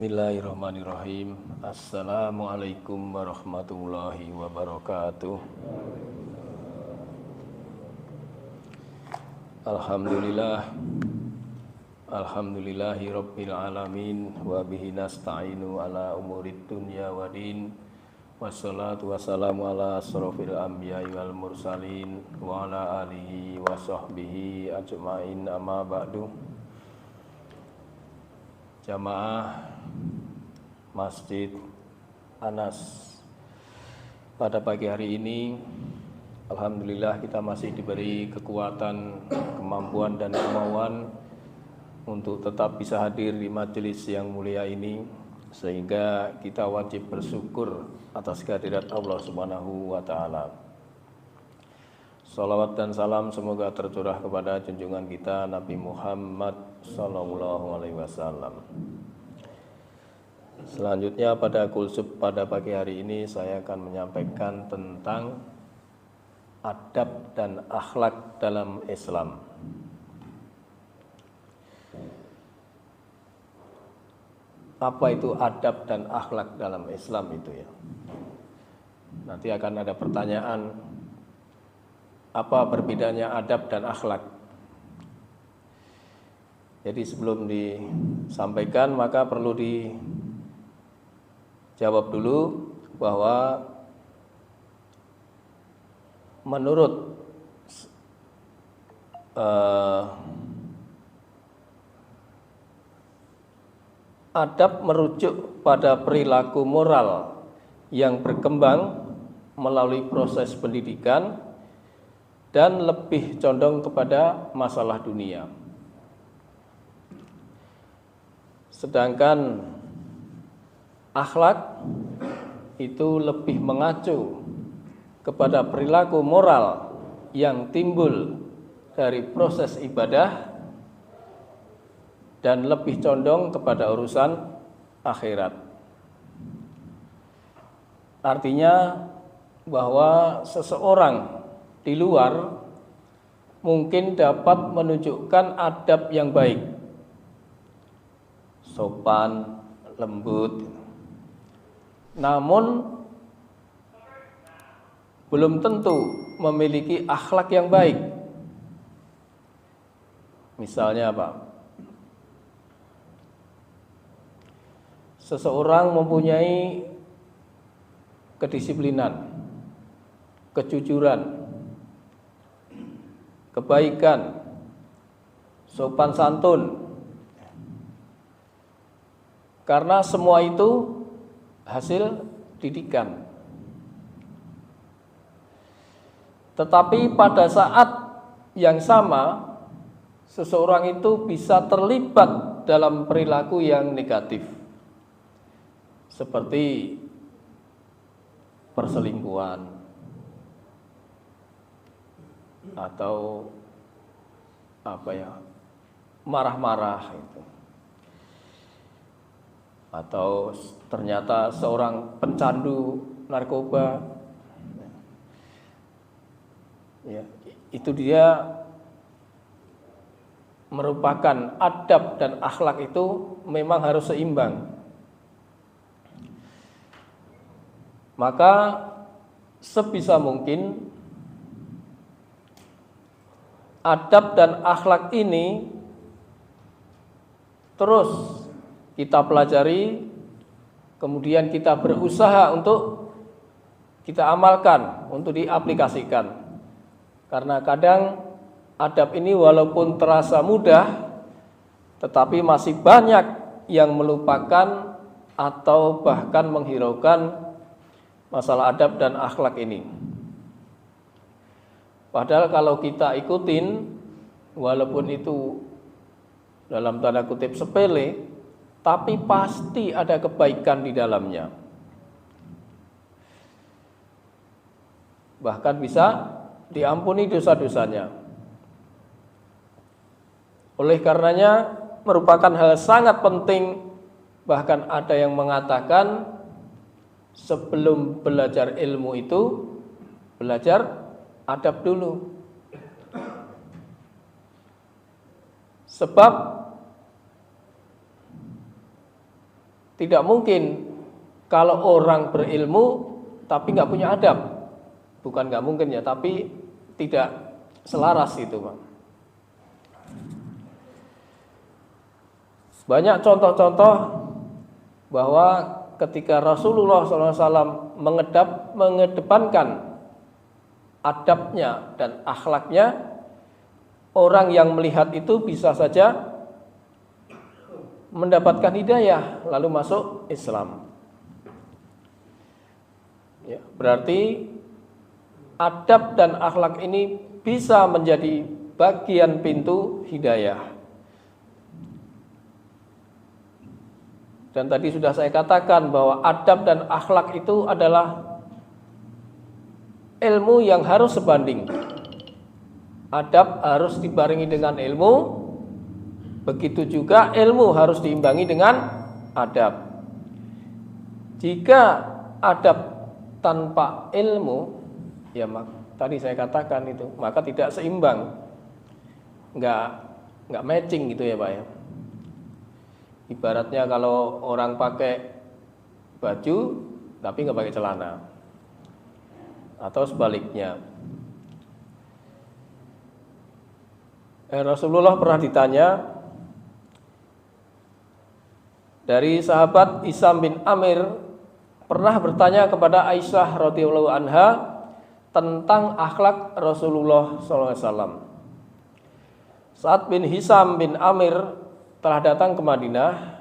Bismillahirrahmanirrahim. Assalamualaikum warahmatullahi wabarakatuh. Alhamdulillahi rabbil alamin wa bihi nasta'inu ala umurid dunya waddin. Wassalatu wassalamu ala asrofil anbiya'i wal mursalin wa ala alihi wa sahbihi ajma'in, amma ba'du. Jamaah Masjid Anas, pada pagi hari ini alhamdulillah kita masih diberi kekuatan, kemampuan dan kemauan untuk tetap bisa hadir di majelis yang mulia ini, sehingga kita wajib bersyukur atas kehadirat Allah Subhanahu wa taala. Salawat dan salam semoga tercurah kepada junjungan kita Nabi Muhammad sallallahu alaihi wasallam. Selanjutnya pada kulsub pada pagi hari ini saya akan menyampaikan tentang adab dan akhlak dalam Islam. Apa itu adab dan akhlak dalam Islam itu ya? Nanti akan ada pertanyaan, apa perbedaannya adab dan akhlak? Jadi sebelum disampaikan maka perlu dijawab dulu bahwa menurut adab merujuk pada perilaku moral yang berkembang melalui proses pendidikan dan lebih condong kepada masalah dunia. Sedangkan akhlak itu lebih mengacu kepada perilaku moral yang timbul dari proses ibadah dan lebih condong kepada urusan akhirat. Artinya bahwa seseorang di luar mungkin dapat menunjukkan adab yang baik, sopan, lembut, namun belum tentu memiliki akhlak yang baik. Misalnya apa? Seseorang mempunyai kedisiplinan, kejujuran, kebaikan, sopan santun. Karena semua itu hasil didikan. Tetapi pada saat yang sama, seseorang itu bisa terlibat dalam perilaku yang negatif, seperti perselingkuhan atau marah-marah itu, atau ternyata seorang pencandu narkoba, ya, itu dia merupakan adab dan akhlak itu memang harus seimbang. Maka sebisa mungkin adab dan akhlak ini terus kita pelajari, kemudian kita berusaha untuk kita amalkan, untuk diaplikasikan. Karena kadang adab ini walaupun terasa mudah, tetapi masih banyak yang melupakan atau bahkan menghiraukan masalah adab dan akhlak ini. Padahal kalau kita ikutin, walaupun itu dalam tanda kutip sepele, tapi pasti ada kebaikan di dalamnya. Bahkan bisa diampuni dosa-dosanya. Oleh karenanya merupakan hal sangat penting, bahkan ada yang mengatakan sebelum belajar ilmu itu belajar adab dulu. Sebab tidak mungkin kalau orang berilmu tapi nggak punya adab. Bukan nggak mungkin ya, tapi tidak selaras itu, Pak. Banyak contoh-contoh bahwa ketika Rasulullah SAW mengedepankan adabnya dan akhlaknya, orang yang melihat itu bisa saja mendapatkan hidayah lalu masuk Islam. Ya, berarti adab dan akhlak ini bisa menjadi bagian pintu hidayah. Dan tadi sudah saya katakan bahwa adab dan akhlak itu adalah ilmu yang harus sebanding. Adab harus dibarengi dengan ilmu, begitu juga ilmu harus diimbangi dengan adab. Jika adab tanpa ilmu, ya tadi saya katakan itu, maka tidak seimbang, nggak matching gitu ya Pak ya. Ibaratnya kalau orang pakai baju tapi nggak pakai celana, atau sebaliknya. Rasulullah pernah ditanya dari sahabat Hisam bin Amir, pernah bertanya kepada Aisyah radhiyallahu anha tentang akhlak Rasulullah SAW. Sa'ad bin Hisam bin Amir telah datang ke Madinah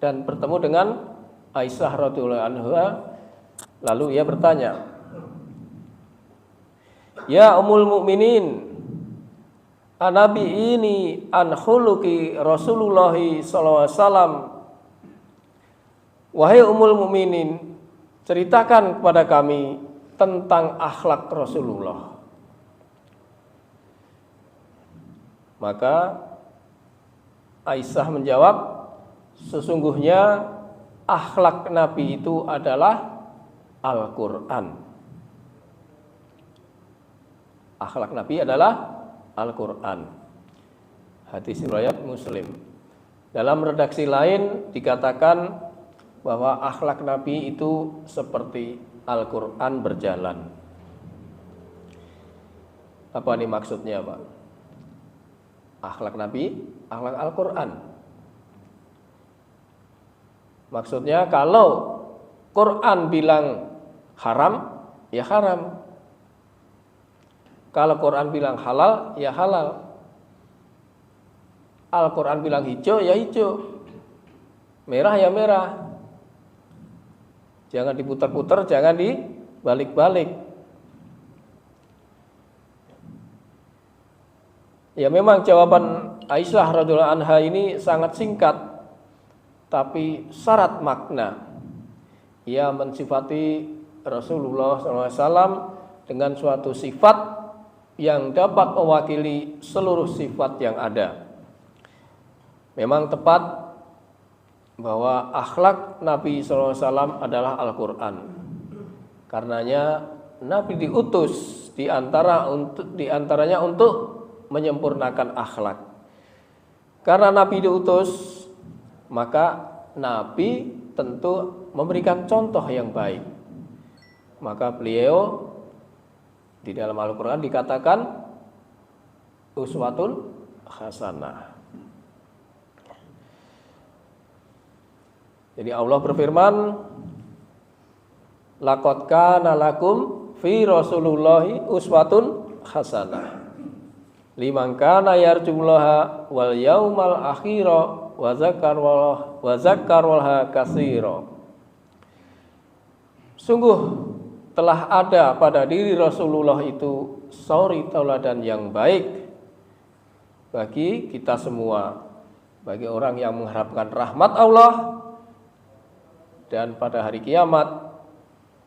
dan bertemu dengan Aisyah radhiyallahu anha. Lalu ia bertanya, "Ya Ummul Mukminin, Nabi ini an khuluqi Rasulullah sallallahu alaihi wasallam. Wahai Ummul Mukminin, ceritakan kepada kami tentang akhlak Rasulullah." Maka Aisyah menjawab, sesungguhnya akhlak Nabi itu adalah Al-Quran. Akhlak Nabi adalah Al-Quran. Hadis riwayat Muslim. Dalam redaksi lain dikatakan bahwa akhlak Nabi itu seperti Al-Quran berjalan. Apa nih maksudnya Pak? Akhlak Nabi, akhlak Al-Quran. Maksudnya kalau Quran bilang haram, ya haram. Kalau Quran bilang halal, ya halal. Al-Quran bilang hijau, ya hijau. Merah, ya merah. Jangan diputar-putar, jangan dibalik-balik. Ya memang jawaban Aisyah radhiyallahu anha ini sangat singkat, tapi syarat makna. Ia mensifati Rasulullah SAW dengan suatu sifat yang dapat mewakili seluruh sifat yang ada. Memang tepat bahwa akhlak Nabi SAW adalah Al-Quran. Karenanya Nabi diutus diantaranya untuk menyempurnakan akhlak. Karena Nabi diutus, maka Nabi tentu memberikan contoh yang baik. Maka beliau di dalam Al-Quran dikatakan uswatun hasanah. Jadi Allah berfirman, laqad kana lakum fi Rasulillahi uswatun hasanah liman kana yarjullaha wal yaumal akhira wa zakarwallaha katsira. Sungguh telah ada pada diri Rasulullah itu suri tauladan yang baik bagi kita semua, bagi orang yang mengharapkan rahmat Allah dan pada hari kiamat,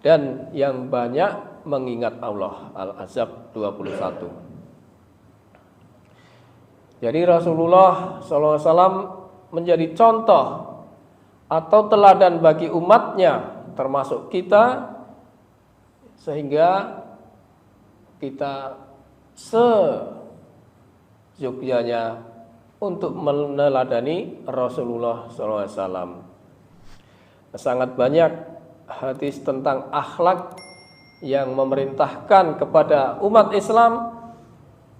dan yang banyak mengingat Allah. Al-Ahzab 21. Jadi Rasulullah SAW menjadi contoh atau teladan bagi umatnya, termasuk kita, sehingga kita seyogyanya untuk meneladani Rasulullah SAW. Sangat banyak hadis tentang akhlak yang memerintahkan kepada umat Islam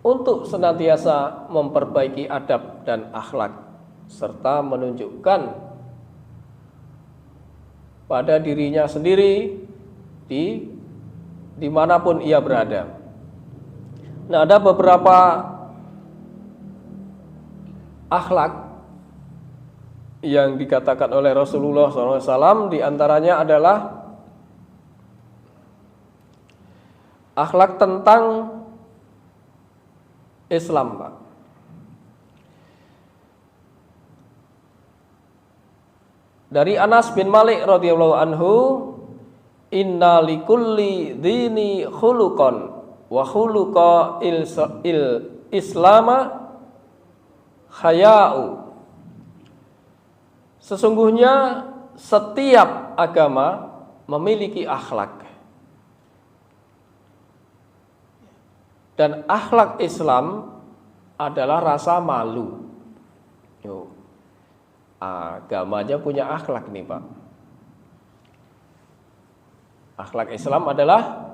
untuk senantiasa memperbaiki adab dan akhlak serta menunjukkan pada dirinya sendiri dimanapun ia berada. Nah, ada beberapa akhlak yang dikatakan oleh Rasulullah SAW, diantaranya adalah akhlak tentang Islam, Pak. Dari Anas bin Malik radhiyallahu anhu, inna likulli dini khuluqan wa khuluqa islama khaya'u. Sesungguhnya setiap agama memiliki akhlak. Dan akhlak Islam adalah rasa malu. Agamanya punya akhlak nih, Pak. Akhlak Islam adalah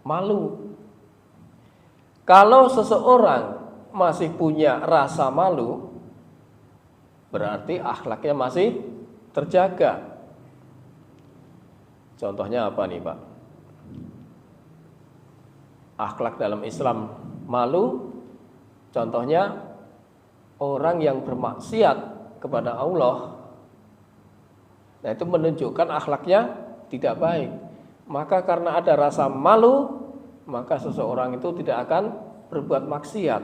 malu. Kalau seseorang masih punya rasa malu, berarti akhlaknya masih terjaga. Contohnya apa nih, Pak? Akhlak dalam Islam malu, contohnya orang yang bermaksiat kepada Allah. Nah, itu menunjukkan akhlaknya tidak baik. Maka karena ada rasa malu, maka seseorang itu tidak akan berbuat maksiat.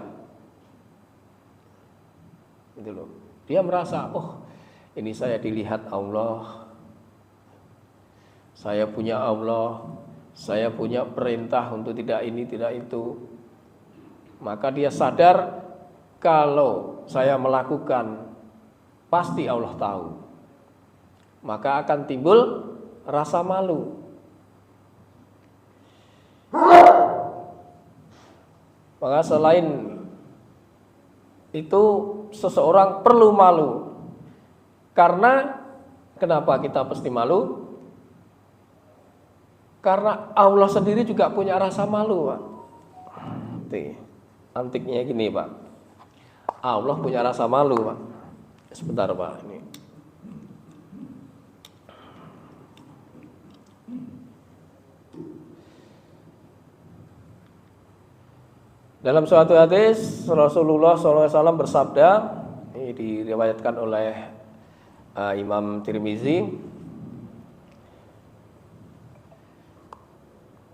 Gitu loh. Dia merasa, oh, ini saya dilihat Allah, saya punya Allah, saya punya perintah untuk tidak ini, tidak itu. Maka dia sadar kalau saya melakukan, pasti Allah tahu. Maka akan timbul rasa malu. Maka selain itu, seseorang perlu malu. Karena kenapa kita pasti malu? Karena Allah sendiri juga punya rasa malu, Pak. Antiknya gini, Pak. Allah punya rasa malu, Pak. Sebentar, Pak. Ini. Dalam suatu hadis Rasulullah SAW bersabda, ini diriwayatkan oleh Imam Tirmizi,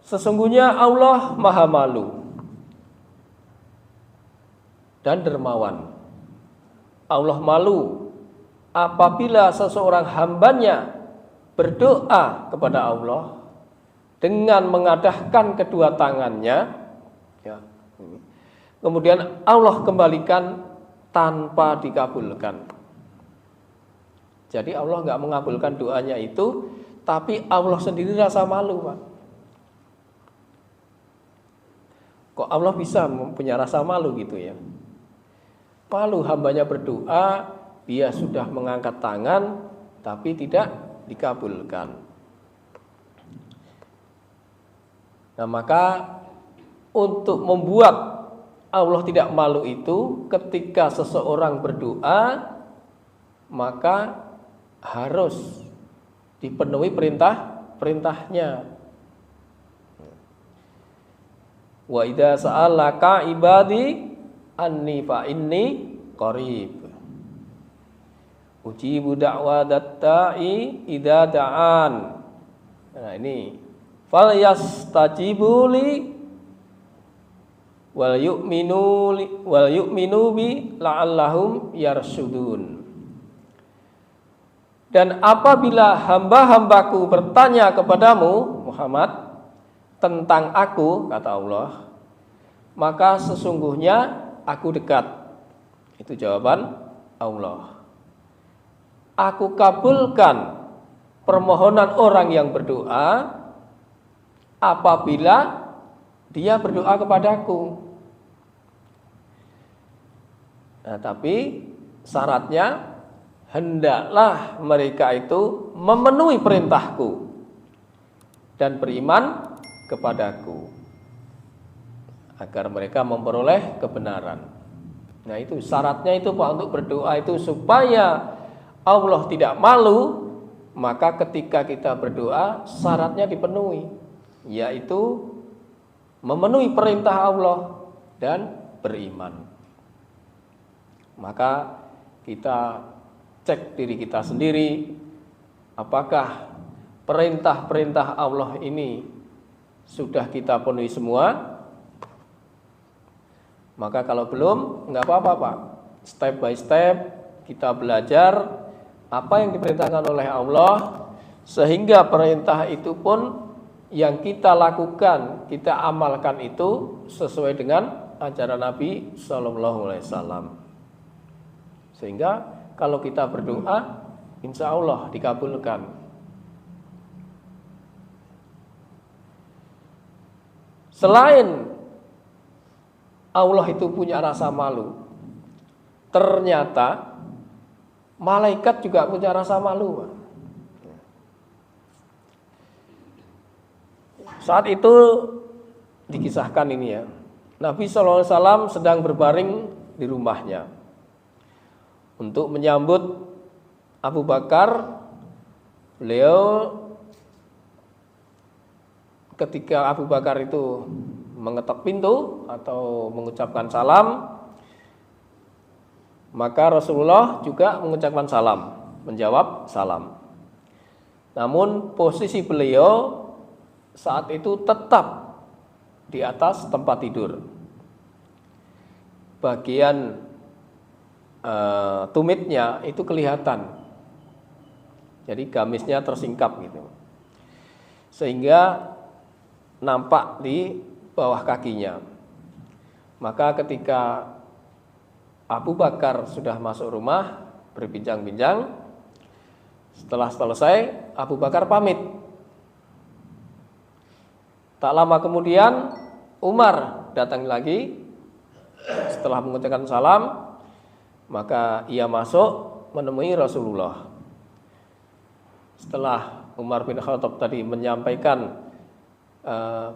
sesungguhnya Allah Maha Malu dan dermawan. Allah malu apabila seseorang hambanya berdoa kepada Allah dengan mengadahkan kedua tangannya, ya, kemudian Allah kembalikan tanpa dikabulkan. Jadi Allah nggak mengabulkan doanya itu, tapi Allah sendiri rasa malu, Pak. Kok Allah bisa punya rasa malu gitu ya? Malu hambanya berdoa, dia sudah mengangkat tangan, tapi tidak dikabulkan. Nah, maka untuk membuat Allah tidak malu itu, ketika seseorang berdoa, maka harus dipenuhi perintahnya. Wa idza sa'alaka ibadi anni fa inni qarib ujibu da'wadat da'i idza da'an. Nah, ini fal yastajibuli wal yu'minu bi la'allahum yarsyudun. Dan apabila hamba-hambaku bertanya kepadamu Muhammad tentang aku, kata Allah, maka sesungguhnya aku dekat. Itu jawaban Allah. Aku kabulkan permohonan orang yang berdoa apabila dia berdoa kepadaku. Nah, tapi syaratnya hendaklah mereka itu memenuhi perintahku dan beriman kepadaku, agar mereka memperoleh kebenaran. Nah, itu syaratnya itu Pak, untuk berdoa itu supaya Allah tidak malu. Maka ketika kita berdoa, syaratnya dipenuhi, yaitu memenuhi perintah Allah dan beriman. Maka kita cek diri kita sendiri, apakah perintah-perintah Allah ini sudah kita penuhi semua? Maka kalau belum, nggak apa-apa Pak. Step by step kita belajar apa yang diperintahkan oleh Allah, sehingga perintah itu pun yang kita lakukan, kita amalkan itu sesuai dengan ajaran Nabi Sallallahu Alaihi Wasallam. Sehingga kalau kita berdoa, insya Allah dikabulkan. Selain Allah itu punya rasa malu, ternyata malaikat juga punya rasa malu. Saat itu dikisahkan ini ya, Nabi SAW sedang berbaring di rumahnya untuk menyambut Abu Bakar. Beliau ketika Abu Bakar itu mengetok pintu atau mengucapkan salam, maka Rasulullah juga mengucapkan salam, menjawab salam. Namun posisi beliau saat itu tetap di atas tempat tidur. Bagian tumitnya itu kelihatan, jadi gamisnya tersingkap gitu, sehingga nampak di bawah kakinya. Maka ketika Abu Bakar sudah masuk rumah berbincang-bincang, setelah selesai Abu Bakar pamit. Tak lama kemudian Umar datang lagi setelah mengucapkan salam, maka ia masuk menemui Rasulullah. Setelah Umar bin Khattab tadi menyampaikan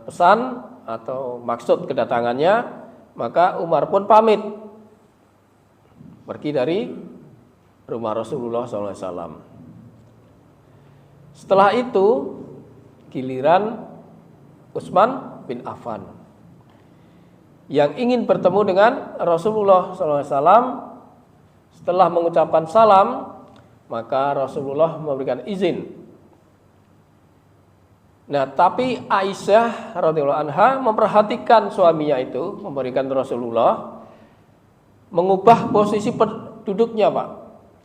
pesan atau maksud kedatangannya, maka Umar pun pamit pergi dari rumah Rasulullah SAW. Setelah itu giliran Utsman bin Affan yang ingin bertemu dengan Rasulullah SAW. Setelah mengucapkan salam, maka Rasulullah memberikan izin. Nah, tapi Aisyah radhiyallahu anha memperhatikan suaminya itu, memberikan Rasulullah, mengubah posisi duduknya Pak.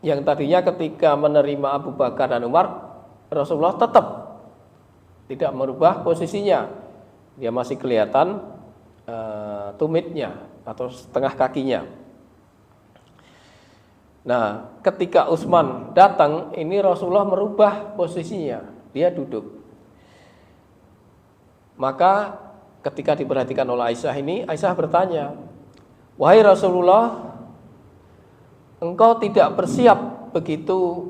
Yang tadinya ketika menerima Abu Bakar dan Umar, Rasulullah tetap tidak merubah posisinya. Dia masih kelihatan tumitnya atau setengah kakinya. Nah, ketika Utsman datang, ini Rasulullah merubah posisinya, dia duduk. Maka ketika diperhatikan oleh Aisyah ini, Aisyah bertanya, "Wahai Rasulullah, engkau tidak bersiap begitu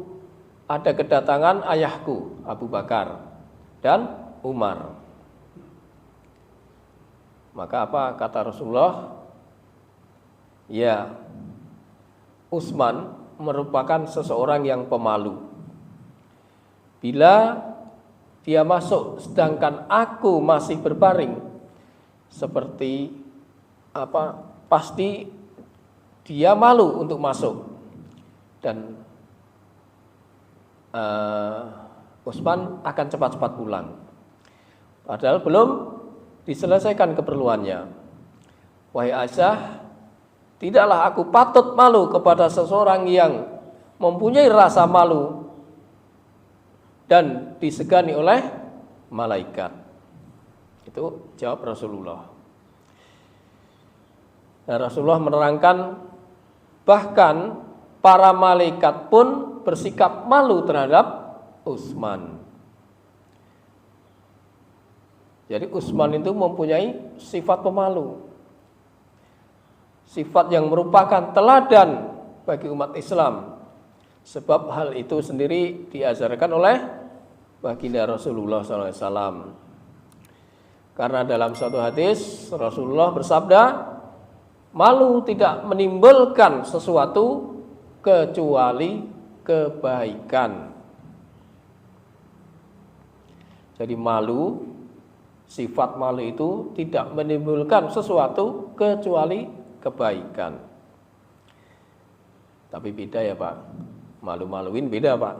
ada kedatangan ayahku Abu Bakar dan Umar." Maka apa kata Rasulullah? Ya, Utsman merupakan seseorang yang pemalu. Bila dia masuk sedangkan aku masih berbaring, seperti apa, pasti dia malu untuk masuk. Dan Utsman akan cepat-cepat pulang. Padahal belum diselesaikan keperluannya. Wahai Aisyah, tidaklah aku patut malu kepada seseorang yang mempunyai rasa malu dan disegani oleh malaikat. Itu jawab Rasulullah. Nah, Rasulullah menerangkan bahkan para malaikat pun bersikap malu terhadap Utsman. Jadi Utsman itu mempunyai sifat pemalu, sifat yang merupakan teladan bagi umat Islam. Sebab hal itu sendiri diajarkan oleh baginda Rasulullah SAW. Karena dalam satu hadis Rasulullah bersabda, malu tidak menimbulkan sesuatu kecuali kebaikan. Jadi malu, sifat malu itu tidak menimbulkan sesuatu kecuali kebaikan. Tapi beda ya Pak, malu-maluin beda Pak.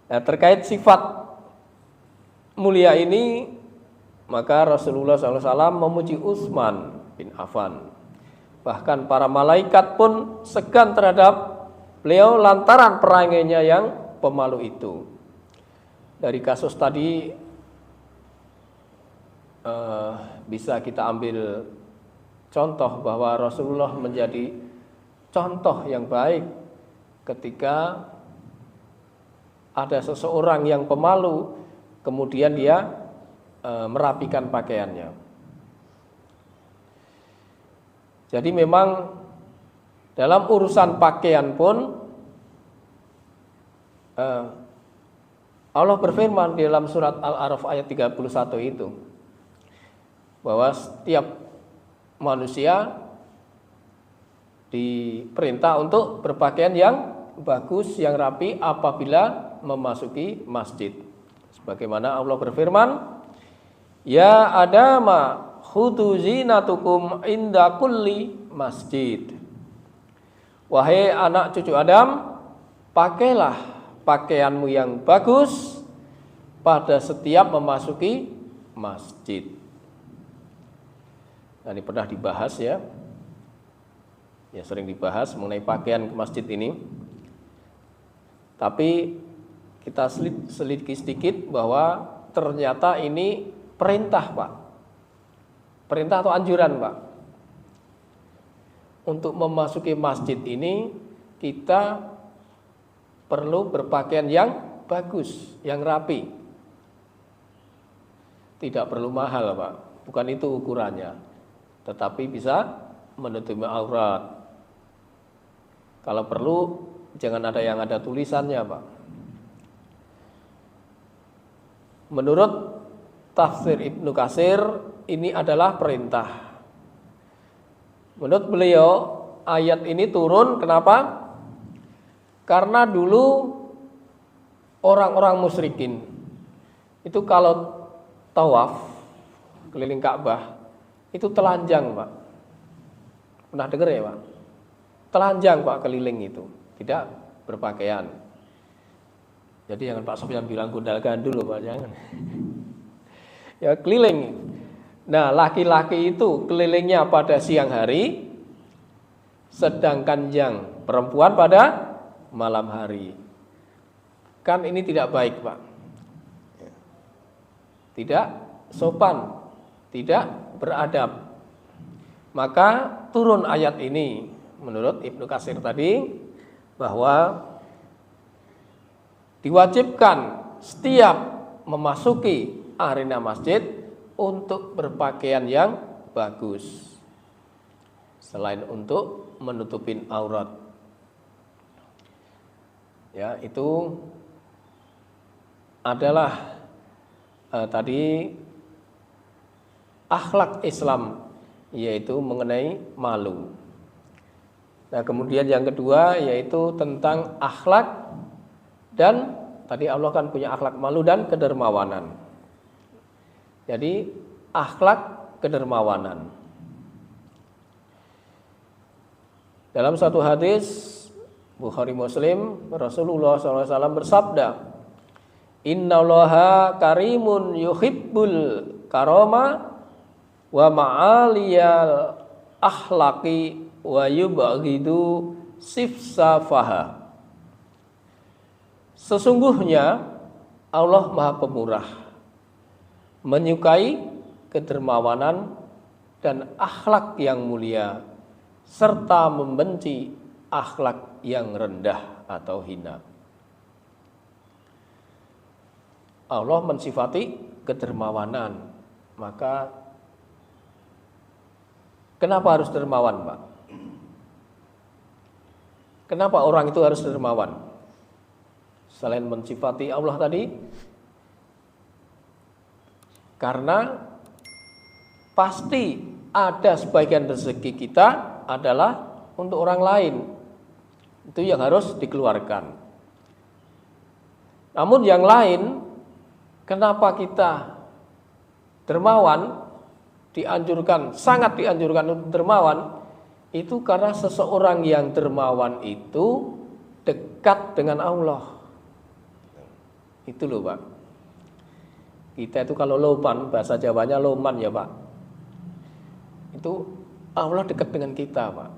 Nah, terkait sifat mulia ini, maka Rasulullah SAW memuji Utsman bin Affan. Bahkan para malaikat pun segan terhadap beliau lantaran perangainya yang pemalu itu. Dari kasus tadi bisa kita ambil contoh bahwa Rasulullah menjadi contoh yang baik ketika ada seseorang yang pemalu, kemudian dia merapikan pakaiannya. Jadi memang dalam urusan pakaian pun Allah berfirman di dalam surat Al-A'raf ayat 31 itu, bahwa setiap manusia diperintah untuk berpakaian yang bagus, yang rapi apabila memasuki masjid. Sebagaimana Allah berfirman, ya Adama khudhu zinatukum inda kulli masjid. Wahai anak cucu Adam, pakailah pakaianmu yang bagus pada setiap memasuki masjid. Nah, ini pernah dibahas ya. Ya, sering dibahas mengenai pakaian ke masjid ini. Tapi kita selidiki sedikit bahwa ternyata ini perintah Pak. Perintah atau anjuran Pak. Untuk memasuki masjid ini kita perlu berpakaian yang bagus, yang rapi. Tidak perlu mahal Pak, bukan itu ukurannya. Tetapi bisa menutupi aurat. Kalau perlu jangan ada yang ada tulisannya Pak. Menurut tafsir Ibnu Katsir ini adalah perintah. Menurut beliau ayat ini turun kenapa? Karena dulu orang-orang musyrikin itu kalau tawaf keliling Ka'bah itu telanjang Pak. Pernah dengar ya Pak? Telanjang Pak keliling itu, tidak berpakaian. Jadi jangan Pak Sofyan bilang gundal gandul Pak, jangan. Ya keliling. Nah, laki-laki itu kelilingnya pada siang hari, sedangkan yang perempuan pada malam hari. Kan ini tidak baik Pak. Tidak sopan, tidak beradab. Maka turun ayat ini menurut Ibnu Katsir tadi, bahwa diwajibkan setiap memasuki arena masjid untuk berpakaian yang bagus, selain untuk menutupin aurat. Ya, itu adalah tadi akhlak Islam, yaitu mengenai malu. Nah, kemudian yang kedua yaitu tentang akhlak, dan tadi Allah kan punya akhlak malu dan kedermawanan. Jadi akhlak kedermawanan. Dalam satu hadis Bukhari Muslim, Rasulullah SAW bersabda, Innallaha karimun yuhibbul karama wa ma'aliyal akhlaqi wa yubghidu sifsafaha. Sesungguhnya Allah Maha Pemurah, menyukai kedermawanan dan akhlak yang mulia, serta membenci akhlak yang rendah atau hina. Allah mensifati kedermawanan, maka kenapa harus dermawan Pak? Kenapa orang itu harus dermawan? Selain mensifati Allah tadi, karena pasti ada sebagian rezeki kita adalah untuk orang lain. Itu yang harus dikeluarkan. Namun yang lain, kenapa kita dermawan, sangat dianjurkan untuk dermawan, itu karena seseorang yang dermawan itu dekat dengan Allah. Itu loh Pak. Kita itu kalau loman, bahasa Jawanya loman ya Pak, itu Allah dekat dengan kita Pak.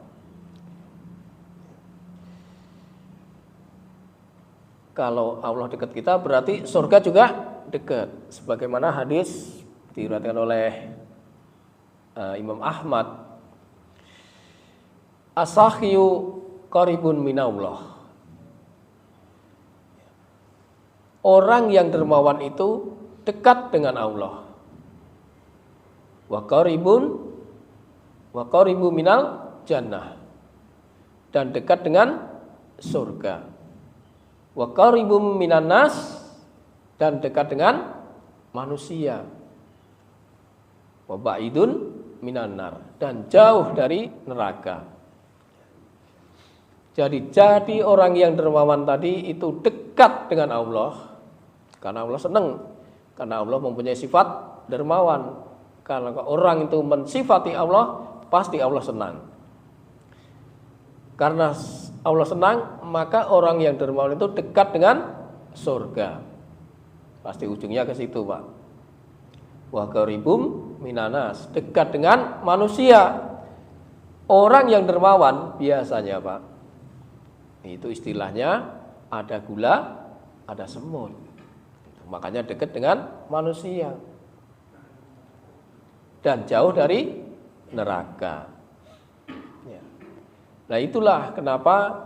Kalau Allah dekat kita berarti surga juga dekat. Sebagaimana hadis diriwayatkan oleh Imam Ahmad, as-sakhiyu qaribun minallah. Orang yang dermawan itu dekat dengan Allah. Wa qaribu minal jannah. Dan dekat dengan surga. Wa qaribum minan nas, dan dekat dengan manusia. Wa ba'idun minan nar, dan jauh dari neraka. Jadi orang yang dermawan tadi itu dekat dengan Allah, karena Allah senang, karena Allah mempunyai sifat dermawan. Karena orang itu mensifati Allah, pasti Allah senang. Karena Allah senang, maka orang yang dermawan itu dekat dengan surga. Pasti ujungnya ke situ Pak. Wa qaribum minanas, dekat dengan manusia. Orang yang dermawan biasanya Pak, itu istilahnya ada gula, ada semut. Makanya dekat dengan manusia dan jauh dari neraka. Nah itulah kenapa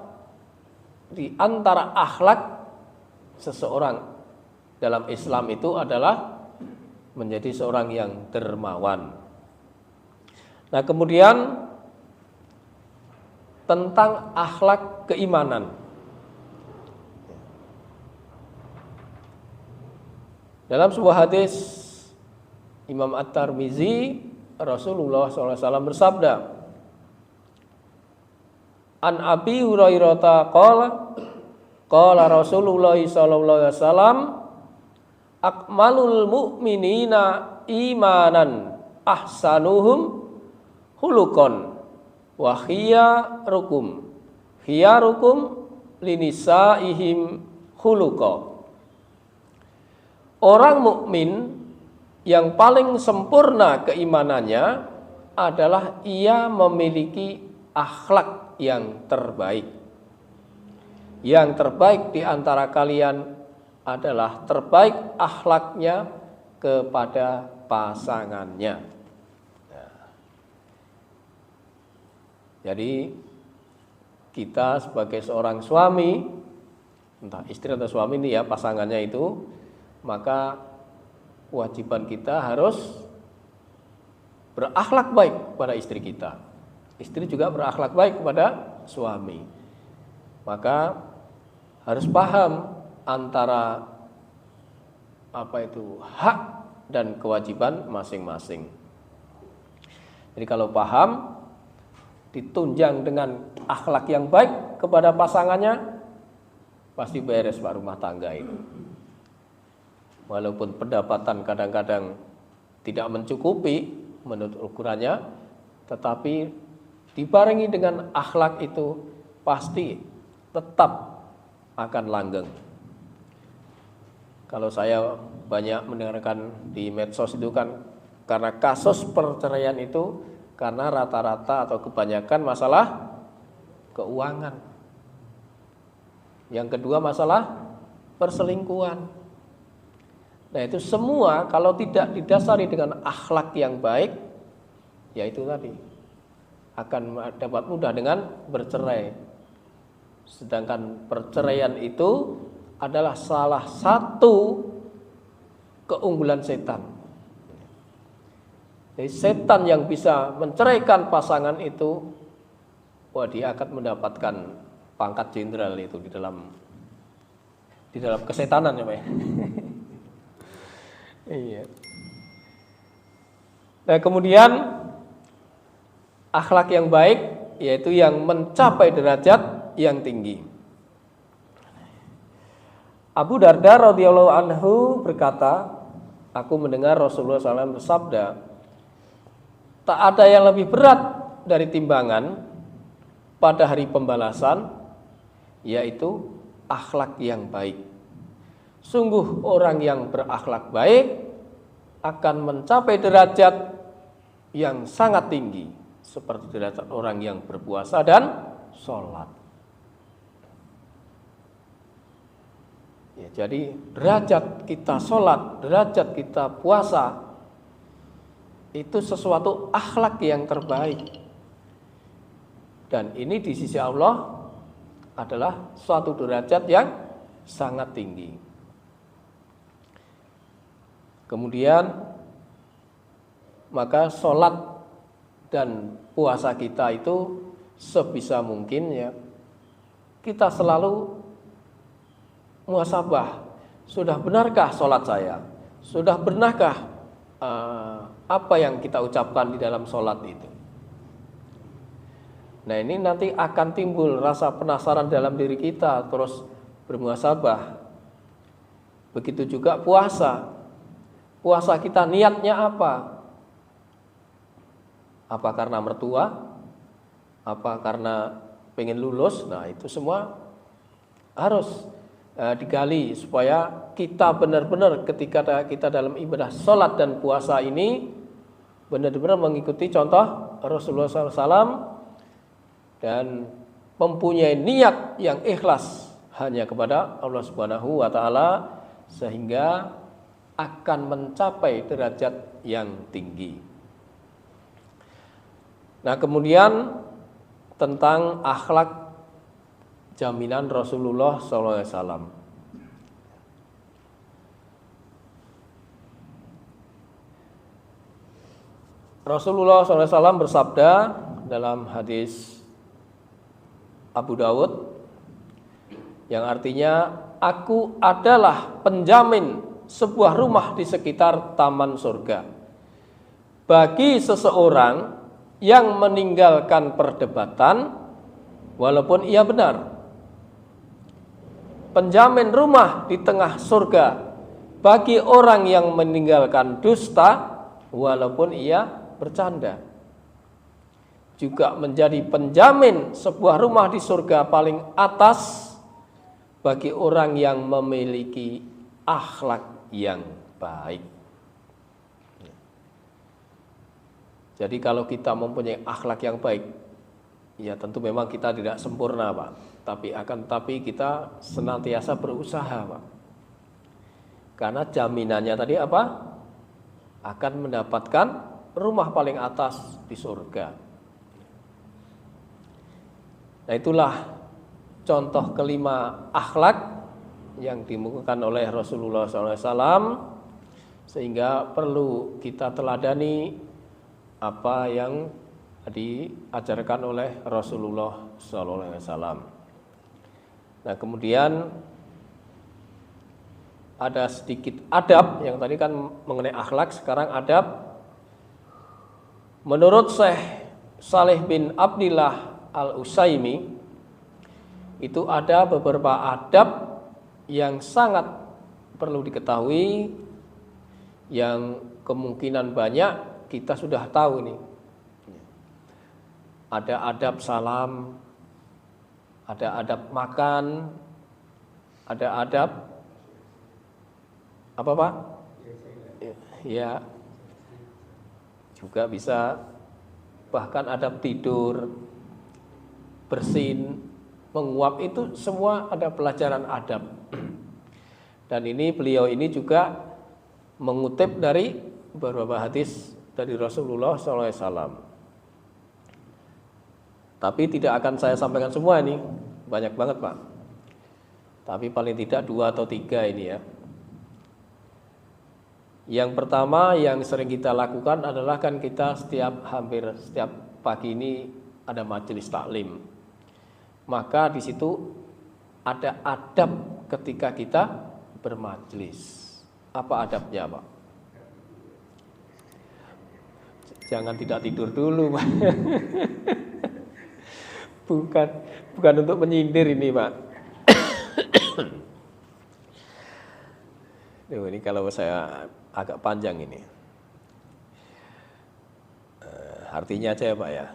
di antara akhlak seseorang dalam Islam itu adalah menjadi seorang yang dermawan. Nah kemudian tentang akhlak keimanan. Dalam sebuah hadis Imam At-Tirmizi, Rasulullah SAW bersabda, An Abi Hurairah qala Rasulullah sallallahu alaihi wasallam, akmalul mu'minina imanan ahsanuhum khuluqan wa khiyarukum linisaihim khuluqa. Orang mukmin yang paling sempurna keimanannya adalah ia memiliki akhlak yang terbaik. Yang terbaik di antara kalian adalah terbaik akhlaknya kepada pasangannya. Nah, jadi kita sebagai seorang suami, entah istri atau suami ini ya pasangannya itu, maka kewajiban kita harus berakhlak baik kepada istri kita. Istri juga berakhlak baik kepada suami. Maka harus paham antara hak dan kewajiban masing-masing. Jadi kalau paham, ditunjang dengan akhlak yang baik kepada pasangannya, pasti beres Pak rumah tangga itu. Walaupun pendapatan kadang-kadang tidak mencukupi menurut ukurannya, tetapi dibarengi dengan akhlak itu pasti tetap akan langgeng. Kalau saya banyak mendengarkan di medsos itu kan, karena kasus perceraian itu karena rata-rata atau kebanyakan masalah keuangan. Yang kedua masalah perselingkuhan. Nah itu semua kalau tidak didasari dengan akhlak yang baik, ya itu tadi akan dapat mudah dengan bercerai. Sedangkan perceraian itu adalah salah satu keunggulan setan. Jadi setan yang bisa menceraikan pasangan itu, dia akan mendapatkan pangkat jenderal itu di dalam kesetanan ya Pak ya. Iya. Nah kemudian akhlak yang baik yaitu yang mencapai derajat yang tinggi. Abu Darda radhiyallahu anhu berkata, aku mendengar Rasulullah SAW bersabda, tak ada yang lebih berat dari timbangan pada hari pembalasan, yaitu akhlak yang baik. Sungguh orang yang berakhlak baik akan mencapai derajat yang sangat tinggi, seperti derajat orang yang berpuasa dan sholat. Ya, jadi derajat kita sholat, derajat kita puasa, itu sesuatu akhlak yang terbaik. Dan ini di sisi Allah adalah suatu derajat yang sangat tinggi. Kemudian maka sholat dan puasa kita itu sebisa mungkin ya kita selalu muhasabah, sudah benarkah sholat saya? Sudah benarkah apa yang kita ucapkan di dalam sholat itu? Nah ini nanti akan timbul rasa penasaran dalam diri kita, terus bermuhasabah. Begitu juga puasa. Puasa kita niatnya apa? Apa karena mertua? Apa karena pengen lulus? Nah itu semua harus digali supaya kita benar-benar ketika kita dalam ibadah sholat dan puasa ini benar-benar mengikuti contoh Rasulullah SAW dan mempunyai niat yang ikhlas hanya kepada Allah Subhanahu wa Ta'ala, sehingga akan mencapai derajat yang tinggi. Nah kemudian tentang akhlak jaminan Rasulullah SAW. Rasulullah SAW bersabda dalam hadis Abu Dawud yang artinya, aku adalah penjamin sebuah rumah di sekitar taman surga bagi seseorang yang meninggalkan perdebatan walaupun ia benar. Penjamin rumah di tengah surga bagi orang yang meninggalkan dusta walaupun ia bercanda. Juga menjadi penjamin sebuah rumah di surga paling atas bagi orang yang memiliki akhlak yang baik. Jadi kalau kita mempunyai akhlak yang baik, ya tentu memang kita tidak sempurna Pak. Tapi kita senantiasa berusaha Pak. Karena jaminannya tadi apa? Akan mendapatkan rumah paling atas di surga. Nah itulah contoh kelima akhlak yang dimukakan oleh Rasulullah SAW, sehingga perlu kita teladani apa yang diajarkan oleh Rasulullah SAW. Nah kemudian ada sedikit adab, yang tadi kan mengenai akhlak, sekarang adab. Menurut Syekh Saleh bin Abdillah Al-Usaimi, itu ada beberapa adab yang sangat perlu diketahui, yang kemungkinan banyak kita sudah tahu nih. Ada adab salam, ada adab makan, ada adab apa Pak? Ya, juga bisa bahkan adab tidur, bersin, menguap, itu semua ada pelajaran adab. Dan ini beliau ini juga mengutip dari beberapa hadis dari Rasulullah SAW. Tapi tidak akan saya sampaikan semua ini, banyak banget Pak. Tapi paling tidak 2 atau 3 ini ya. Yang pertama yang sering kita lakukan adalah kan kita hampir setiap pagi ini ada majelis taklim. maka di situ ada adab ketika kita bermajelis. Apa adabnya, Pak? Jangan tidak tidur dulu, Pak. Bukan untuk menyindir ini, Pak. Ini kalau saya agak panjang ini. Artinya aja ya, Pak ya.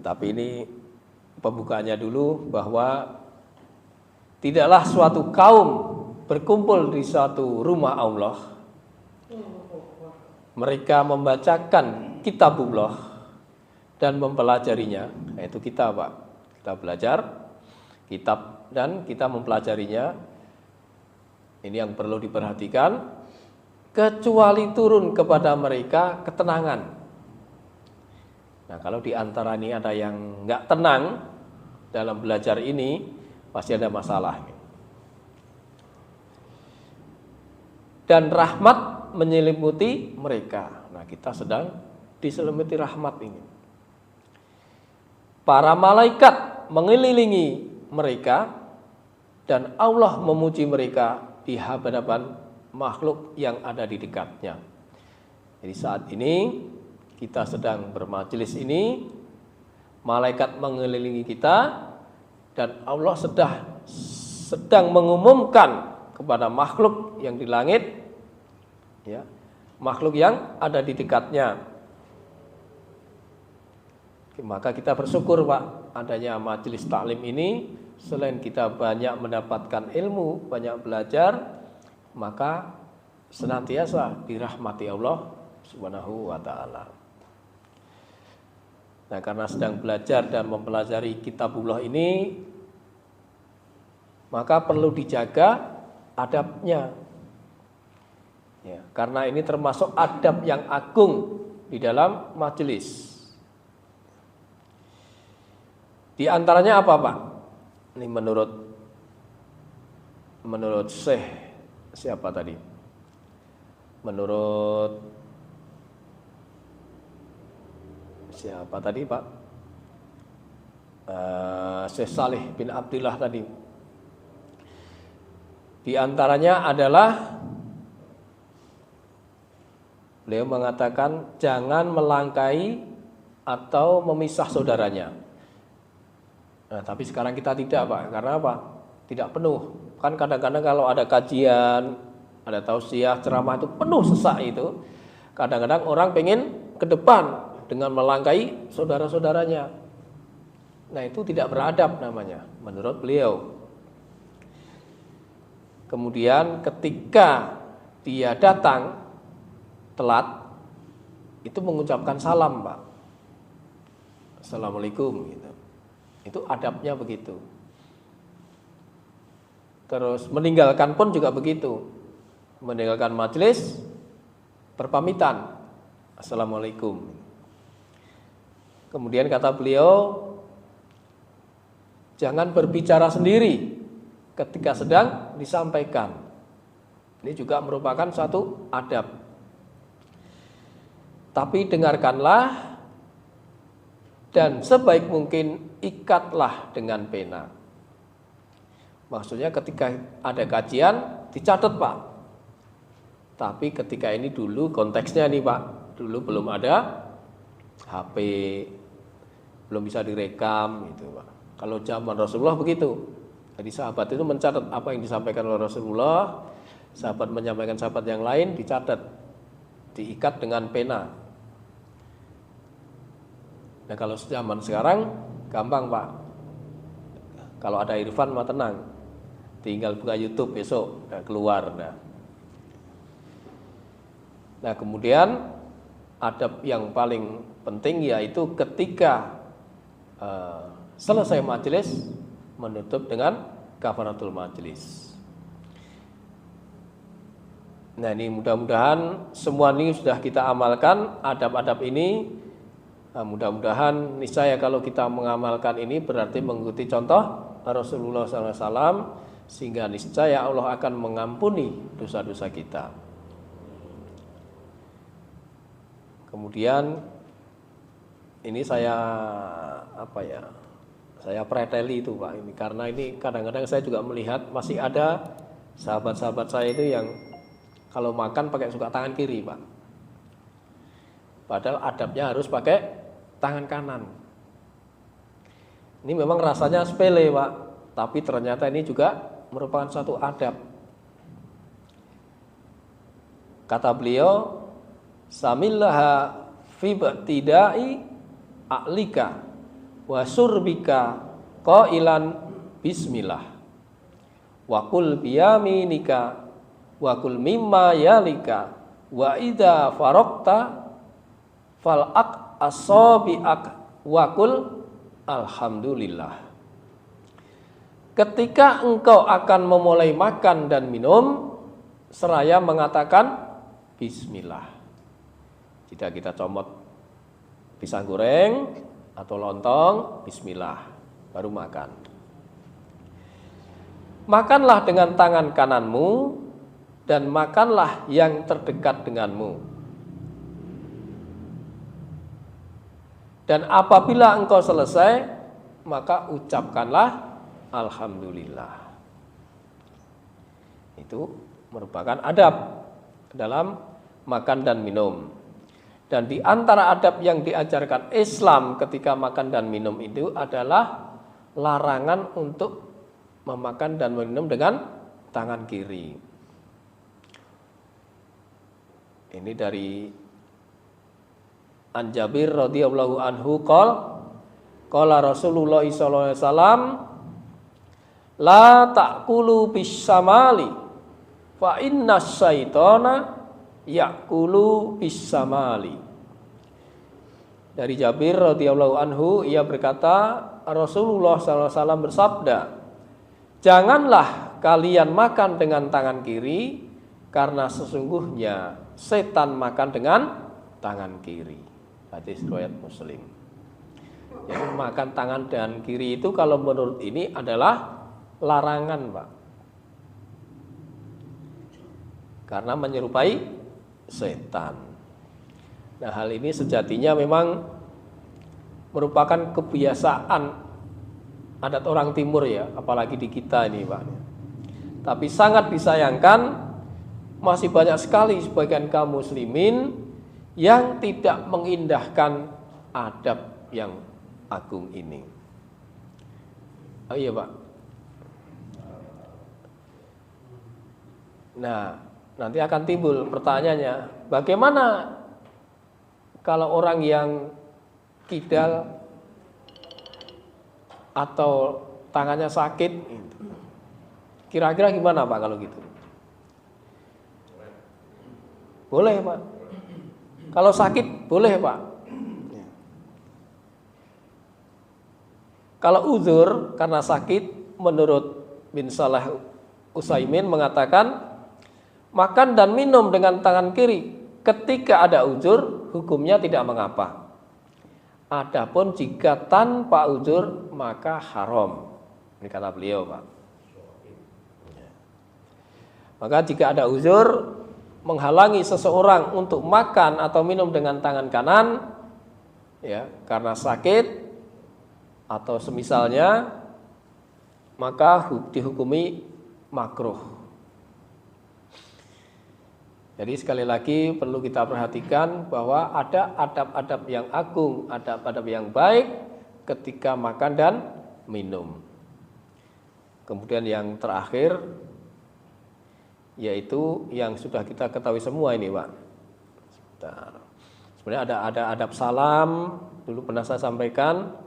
Tapi ini pembukaannya dulu, bahwa tidaklah suatu kaum berkumpul di suatu rumah Allah, mereka membacakan kitabullah dan mempelajarinya. Yaitu kita, Pak. Kita belajar kitab dan kita mempelajarinya. Ini yang perlu diperhatikan, kecuali turun kepada mereka ketenangan. Nah, kalau di antara ini ada yang nggak tenang dalam belajar ini, pasti ada masalah. Dan rahmat menyelimuti mereka. Nah, kita sedang diselimuti rahmat ini. Para malaikat mengelilingi mereka dan Allah memuji mereka di hadapan makhluk yang ada di dekatnya. Jadi saat ini kita sedang bermajelis ini, malaikat mengelilingi kita dan Allah sedang mengumumkan kepada makhluk yang di langit, ya, makhluk yang ada di dekatnya. Maka kita bersyukur, Pak, adanya majelis taklim ini. Selain kita banyak mendapatkan ilmu, banyak belajar, maka senantiasa dirahmati Allah Subhanahu wa ta'ala. Nah, karena sedang belajar dan mempelajari kitabullah ini, maka perlu dijaga adabnya. Ya, karena ini termasuk adab yang agung di dalam majelis. Di antaranya apa, Pak? Ini menurut Syekh siapa tadi? Menurut siapa tadi, Pak? Syekh Salih bin Abdullah tadi. Di antaranya adalah beliau mengatakan jangan melangkai atau memisah saudaranya. Nah, tapi sekarang kita tidak, Pak. Karena apa? Tidak penuh. Kan kadang-kadang kalau ada kajian, ada tausiah, ceramah itu penuh sesak itu. Kadang-kadang orang pengen ke depan dengan melangkai saudara-saudaranya. Nah, itu tidak beradab namanya menurut beliau. Kemudian ketika dia datang telat, itu mengucapkan salam, Pak. Assalamualaikum gitu. Itu adabnya begitu. Terus meninggalkan pun juga begitu. Meninggalkan majelis, berpamitan. Assalamualaikum. Kemudian kata beliau, jangan berbicara sendiri ketika sedang disampaikan. Ini juga merupakan satu adab. Tapi dengarkanlah dan sebaik mungkin ikatlah dengan pena. Maksudnya ketika ada kajian dicatat, Pak. Tapi ketika ini dulu konteksnya nih, Pak, dulu belum ada HP, belum bisa direkam gitu, Pak. Kalau zaman Rasulullah begitu. Jadi sahabat itu mencatat apa yang disampaikan oleh Rasulullah, sahabat menyampaikan sahabat yang lain dicatat, diikat dengan pena. Nah, kalau zaman sekarang gampang, Pak. Kalau ada irfan mah tenang. Tinggal buka YouTube besok keluar. Nah, kemudian adab yang paling penting yaitu ketika selesai majelis menutup dengan kafaratul majelis. Nah, ini mudah-mudahan semua ini sudah kita amalkan adab-adab ini. Nah, mudah-mudahan niscaya kalau kita mengamalkan ini berarti mengikuti contoh Rasulullah SAW, sehingga niscaya Allah akan mengampuni dosa-dosa kita. Kemudian ini saya saya preteli itu Pak ini, karena ini kadang-kadang saya juga melihat masih ada sahabat-sahabat saya itu yang kalau makan pakai suka tangan kiri Pak. Padahal adabnya harus pakai tangan kanan. Ini memang rasanya sepele Pak, tapi ternyata ini juga merupakan satu adab. Kata beliau, samillaha fi ba'tidai a'lika wa surbika qailan bismillah wa kul biyaminika wa kul mimma yalika wa idza faraqta fal'aq asabi'ak wa kul alhamdulillah. Ketika engkau akan memulai makan dan minum, seraya mengatakan bismillah. Jika kita comot pisang goreng atau lontong, bismillah, baru makan. Makanlah dengan tangan kananmu dan makanlah yang terdekat denganmu. Dan apabila engkau selesai, maka ucapkanlah alhamdulillah. Itu merupakan adab dalam makan dan minum. Dan di antara adab yang diajarkan Islam ketika makan dan minum itu adalah larangan untuk memakan dan minum dengan tangan kiri. Ini dari An Jabir radhiyallahu anhu qala Rasulullah sallallahu alaihi wasallam la ta'kulu bisamali fa inna syaitana ya'kulu bisamali. Dari Jabir radhiyallahu anhu, ia berkata, Rasulullah SAW bersabda, janganlah kalian makan dengan tangan kiri, karena sesungguhnya setan makan dengan tangan kiri. Hadis riwayat Muslim. Jadi makan tangan dan kiri itu kalau menurut ini adalah larangan Pak, karena menyerupai setan. Nah, hal ini sejatinya memang merupakan kebiasaan adat orang timur ya, apalagi di kita ini Pak. Tapi sangat disayangkan masih banyak sekali sebagian kaum muslimin yang tidak mengindahkan adab yang agung ini. Oh iya Pak. Nah, nanti akan timbul pertanyaannya, bagaimana kalau orang yang kidal atau tangannya sakit, kira-kira gimana Pak kalau gitu? Boleh Pak. Kalau sakit boleh Pak. Kalau uzur karena sakit, menurut bin Saleh Utsaimin mengatakan, makan dan minum dengan tangan kiri ketika ada uzur, hukumnya tidak mengapa. Adapun jika tanpa uzur, maka haram. Ini kata beliau Pak. Maka jika ada uzur menghalangi seseorang untuk makan atau minum dengan tangan kanan, ya, karena sakit atau semisalnya, maka dihukumi makruh. Jadi sekali lagi perlu kita perhatikan bahwa ada adab-adab yang agung, adab-adab yang baik ketika makan dan minum. Kemudian yang terakhir, yaitu yang sudah kita ketahui semua ini Pak. Sebenarnya ada adab salam, dulu pernah saya sampaikan.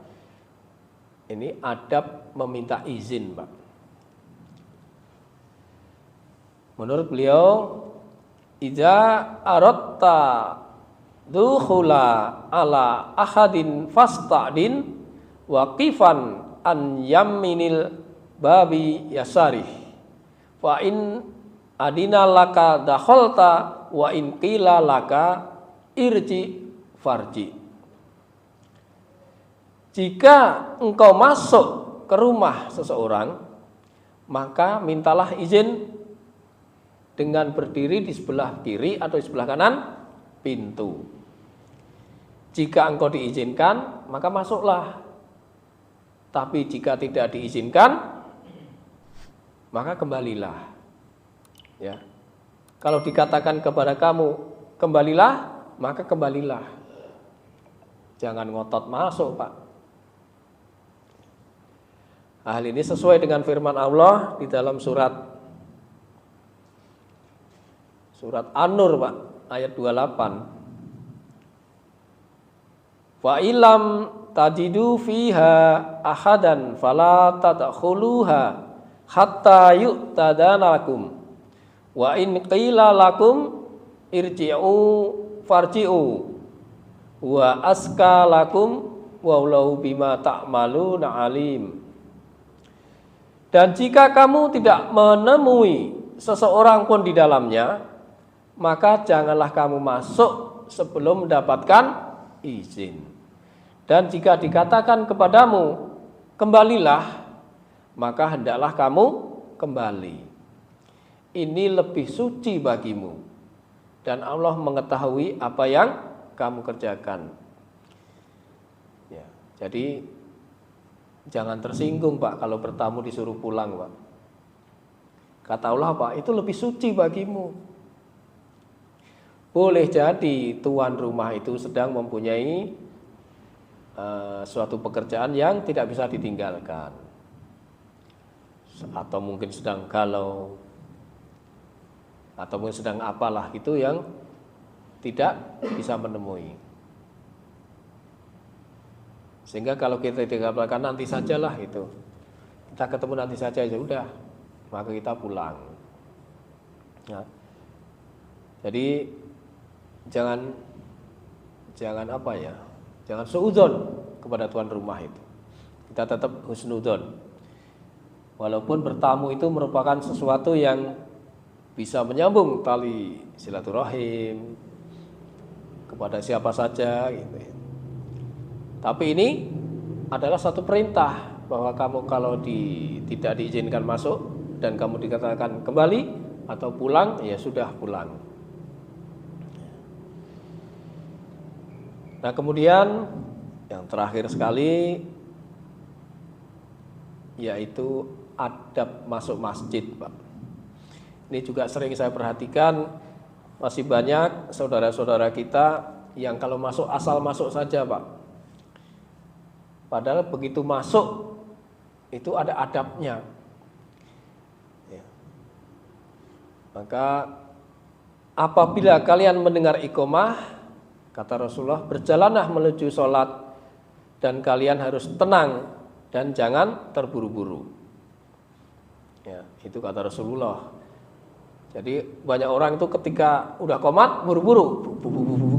Ini adab meminta izin Pak. Menurut beliau, idza aratta dukhula ala ahadin fasta'din waqifan an yaminil babi yasarih fa in adina laka dakhalta wa in qila laka irji farji. Jika engkau masuk ke rumah seseorang, maka mintalah izin dengan berdiri di sebelah kiri atau di sebelah kanan pintu. Jika engkau diizinkan, maka masuklah. Tapi jika tidak diizinkan, maka kembalilah. Ya. Kalau dikatakan kepada kamu, kembalilah, maka kembalilah. Jangan ngotot masuk, Pak. Hal ini sesuai dengan firman Allah di dalam surat An-Nur, Pak, ayat 28. Wa ilam tajidu fiha ahadan fala tadkhuluha hatta yu'tadanakum wa in qila lakum irji'u farji'u wa aska lakum wallahu bima ta'maluna alim. Dan jika kamu tidak menemui seseorang pun di dalamnya, maka janganlah kamu masuk sebelum mendapatkan izin. Dan jika dikatakan kepadamu, kembalilah, maka hendaklah kamu kembali. Ini lebih suci bagimu, dan Allah mengetahui apa yang kamu kerjakan. Ya, jadi jangan tersinggung, Pak, kalau bertamu disuruh pulang, Pak. Kata Allah, Pak, itu lebih suci bagimu. Boleh jadi tuan rumah itu sedang mempunyai suatu pekerjaan yang tidak bisa ditinggalkan, atau mungkin sedang galau, atau mungkin sedang apalah itu yang tidak bisa menemui. Sehingga kalau kita dikatakan nanti sajalah itu, kita ketemu nanti saja, ya udah, maka kita pulang. Ya. Jadi jangan apa ya, jangan suudzon kepada tuan rumah itu. Kita tetap husnudzon. Walaupun bertamu itu merupakan sesuatu yang bisa menyambung tali silaturahim kepada siapa saja gitu ya. Tapi ini adalah satu perintah bahwa kamu kalau tidak diizinkan masuk dan kamu dikatakan kembali atau pulang, ya sudah pulang. Nah, kemudian yang terakhir sekali yaitu adab masuk masjid, Pak. Ini juga sering saya perhatikan, masih banyak saudara-saudara kita yang kalau masuk asal masuk saja, Pak. Padahal begitu masuk itu ada adabnya. Ya. Maka apabila kalian mendengar iqamah, kata Rasulullah, berjalanlah menuju sholat dan kalian harus tenang dan jangan terburu-buru. Ya, itu kata Rasulullah. Jadi banyak orang itu ketika udah qomat buru-buru.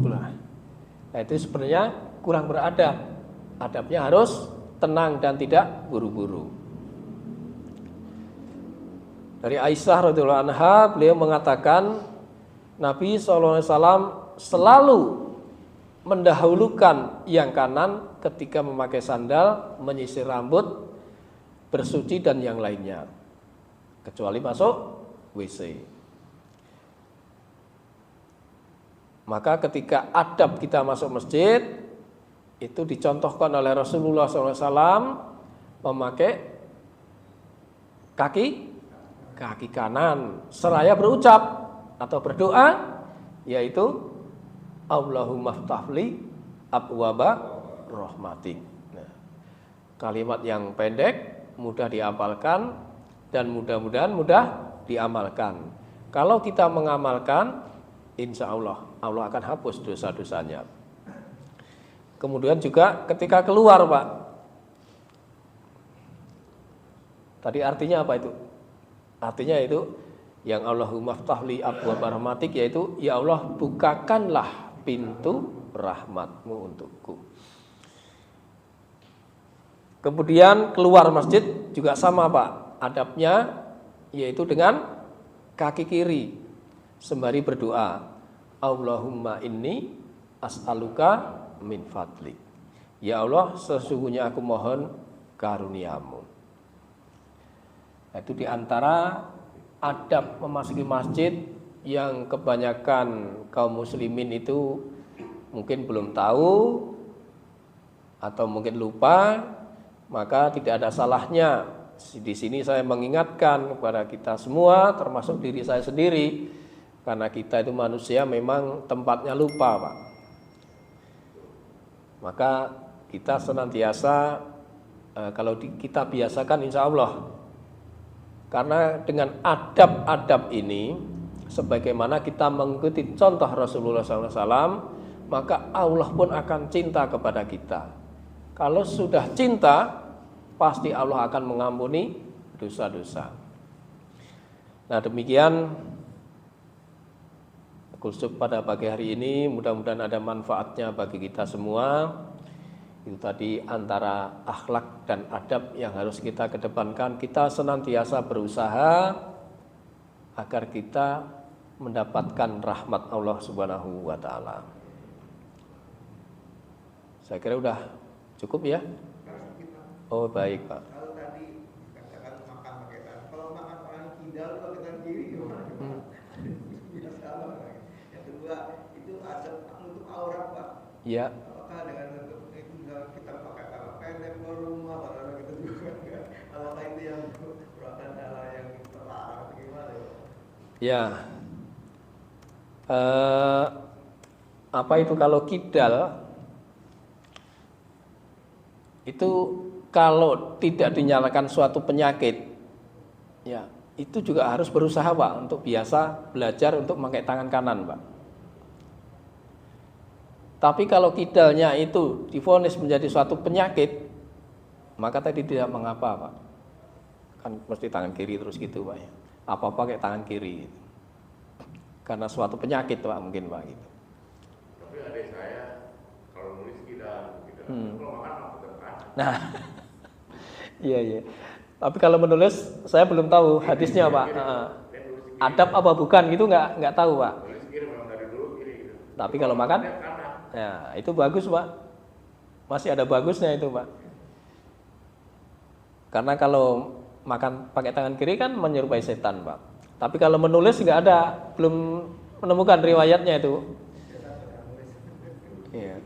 Nah, itu sebenarnya kurang beradab. Adabnya harus tenang dan tidak buru-buru. Dari Aisyah radhiyallahu anha, beliau mengatakan Nabi SAW selalu mendahulukan yang kanan ketika memakai sandal, menyisir rambut, bersuci dan yang lainnya, kecuali masuk WC. Maka ketika adab kita masuk masjid itu dicontohkan oleh Rasulullah SAW memakai kaki kanan seraya berucap atau berdoa, yaitu Allahumma ftahli abwaba rahmatik. Nah, kalimat yang pendek, mudah diapalkan dan mudah-mudahan mudah diamalkan. Kalau kita mengamalkan, insya Allah akan hapus dosa-dosanya. Kemudian juga ketika keluar, Pak. Tadi artinya apa itu? Artinya itu yang Allahumma ftahli abwaba rahmatik, yaitu ya Allah bukakanlah pintu rahmatmu untukku. Kemudian keluar masjid juga sama, Pak. Adabnya yaitu dengan kaki kiri sembari berdoa, Allahumma inni as'aluka min fadlik. Ya Allah, sesungguhnya aku mohon karuniamu. Itu diantara adab memasuki masjid yang kebanyakan kaum muslimin itu mungkin belum tahu atau mungkin lupa, Maka tidak ada salahnya di sini saya mengingatkan kepada kita semua, termasuk diri saya sendiri, karena kita itu manusia memang tempatnya lupa, Pak. Maka kita senantiasa kalau kita biasakan insya Allah, karena dengan adab-adab ini, sebagaimana kita mengikuti contoh Rasulullah SAW, maka Allah pun akan cinta kepada kita. Kalau sudah cinta, pasti Allah akan mengampuni dosa-dosa. Nah, demikian kulsub pada pagi hari ini, mudah-mudahan ada manfaatnya bagi kita semua. Itu tadi antara akhlak dan adab yang harus kita kedepankan. Kita senantiasa berusaha agar kita mendapatkan rahmat Allah Subhanahu wa taala. Saya kira udah cukup ya. Oh, baik, Pak. Kalau tadi katakan makan pakai tangan, kalau makan pakai kidal pakai tangan kiri gimana? Biasa lah. Yang kedua itu ada menutup aurat, Pak. Iya. Apakah dengan menutup itu kita pakai tangan pendek ke rumah, padahal kita juga enggak. Apakah itu yang merupakan hal yang terlarang atau gimana ya? Ya. Apa itu kalau kidal? Itu kalau tidak dinyalakan suatu penyakit, ya itu juga harus berusaha, Pak, untuk biasa belajar untuk memakai tangan kanan, Pak. Tapi kalau kidalnya itu divonis menjadi suatu penyakit, maka tadi tidak mengapa, Pak. Kan mesti tangan kiri terus gitu, Pak, ya. Apa-apa pakai tangan kiri, gitu. Karena suatu penyakit, Pak, mungkin, Pak, gitu. Tapi adik saya kalau nulis kidal, kalau makan aku tekan. Nah, iya. Tapi kalau menulis, saya belum tahu hadisnya, Pak. Adab apa bukan gitu nggak tahu, Pak. Nulis kiri memang dari dulu kiri gitu. Tapi kalau makan, ya itu bagus, Pak. Masih ada bagusnya itu, Pak. Karena kalau makan pakai tangan kiri kan menyerupai setan, Pak. Tapi kalau menulis nggak ada, belum menemukan riwayatnya itu. Iya.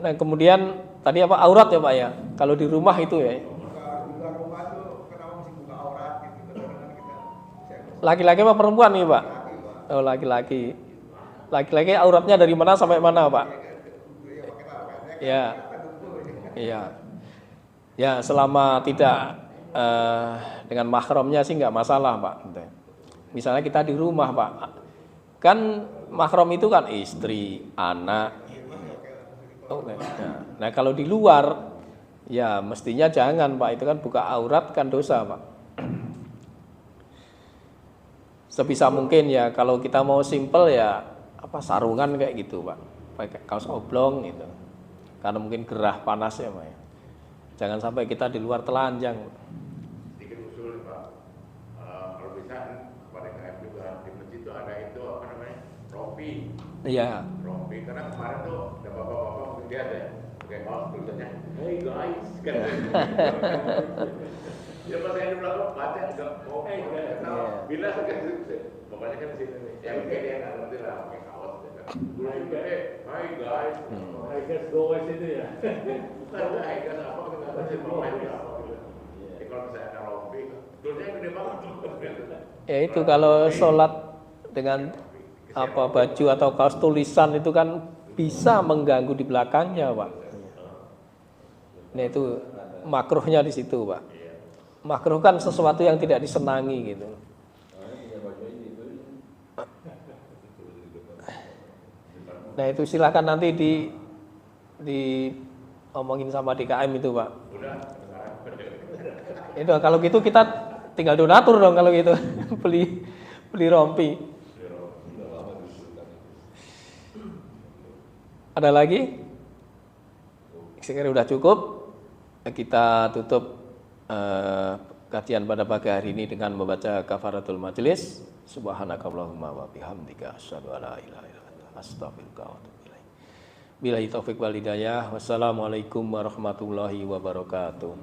Nah, kemudian tadi apa aurat ya, Pak, ya? Kalau di rumah itu ya. Di luar rumah tuh kenapa mesti buka aurat gitu? Kadang-kadang kita Laki-laki apa perempuan nih, Pak? laki-laki, Oh, laki-laki. Laki-laki auratnya dari mana sampai mana, Pak? Ya. Iya. Ya, selama tidak dengan mahramnya sih nggak masalah, Pak. Misalnya kita di rumah, Pak. Kan mahram itu kan istri, anak. Oke. Nah, kalau di luar, ya mestinya jangan, Pak. Itu kan buka aurat kan dosa, Pak. Sebisa mungkin ya, kalau kita mau simple ya apa sarungan kayak gitu, Pak. Pakai kaos oblong gitu. Karena mungkin gerah panas ya, Pak. Jangan sampai kita di luar telanjang. Sedikit usul, Pak. Kalau bisa pada KM juga di masjid itu ada itu apa namanya? Rompi. Iya. Rompi karena kemarin tuh ada bapak-bapak mungkin dia ada pakai kaos tulisannya hey guys kan. Ya pas saya di belakang baca enggak mau bila kan bapaknya kan di sini nih. Ya mungkin dia nggak ngerti lah pakai kaos ya kan. Hi guys. I guess go guys itu ya. Bukan hi guys apa kita ngerti bapaknya apa gitu. Jadi kalau misalnya ada rompi, tulisannya gede banget tuh. Ya itu kalau sholat dengan apa baju atau kaos tulisan itu kan bisa mengganggu di belakangnya, Pak. Nah itu makruhnya di situ, Pak. Makruh kan sesuatu yang tidak disenangi gitu. Nah itu silakan nanti di omongin sama DKM itu, Pak. Itu kalau gitu kita tinggal donatur dong kalau gitu. beli rompi. Ada lagi? Saya kira sudah cukup. Kita tutup kajian pada pagi hari ini dengan membaca kafaratul majelis. Subhanakallahumma wa bihamdika asyhadu an la ilaha illa anta astaghfiruka wa atubu ilaik. Billahi taufik wal hidayah. Wassalamualaikum warahmatullahi wabarakatuh.